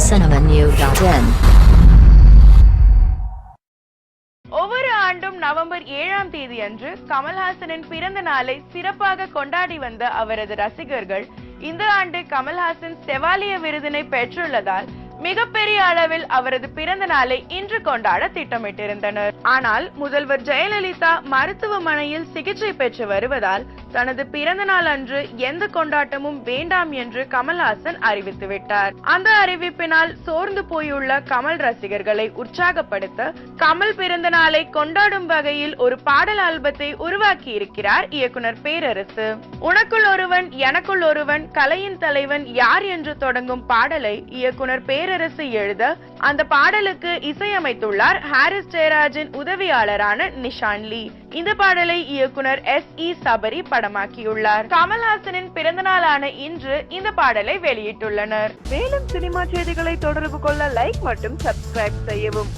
cinemanew.in. ஒவ்வொரு ஆண்டும் November 7ஆம் தேதி அன்று கமல்ஹாசனின் பிறந்த நாளை சிறப்பாக கொண்டாடி வந்த அவரது ரசிகர்கள் இந்த ஆண்டு கமல்ஹாசன் செவாலிய விருதினை பெற்றுள்ளதால் மிகப்பெரிய அளவில் அவரது பிறந்த நாளை இன்று கொண்டாட திட்டமிட்டிருந்தனர். ஆனால் முதல்வர் ஜெயலலிதா மருத்துவமனையில் சிகிச்சை பெற்று வருவதால் தனது பிறந்த நாள் அன்று எந்த கொண்டாட்டமும் வேண்டாம் என்று கமல்ஹாசன் அறிவித்துவிட்டார். அந்த அறிவிப்பினால் சோர்ந்து போயுள்ள கமல் ரசிகர்களை உற்சாகப்படுத்த கமல் பிறந்த நாளை கொண்டாடும் வகையில் ஒரு பாடல் ஆல்பத்தை உருவாக்கி இருக்கிறார் இயக்குனர் பேரரசு. உனக்குள் ஒருவன் எனக்குள் ஒருவன் கலையின் தலைவன் யார் என்று தொடங்கும் பாடலை இயக்குனர் பேரரசு எழுத அந்த பாடலுக்கு இசையமைத்துள்ளார் ஹாரிஸ் ஜெயராஜின் உதவியாளரான நிஷான் லீ. இந்த பாடலை இயக்குனர் S.E. சபரி படமாக்கியுள்ளார். கமல்ஹாசனின் பிறந்த நாளான இன்று இந்த பாடலை வெளியிட்டுள்ளனர். மேலும் சினிமா செய்திகளை தொடர்பு கொள்ள லைக் மற்றும் சப்ஸ்கிரைப் செய்யவும்.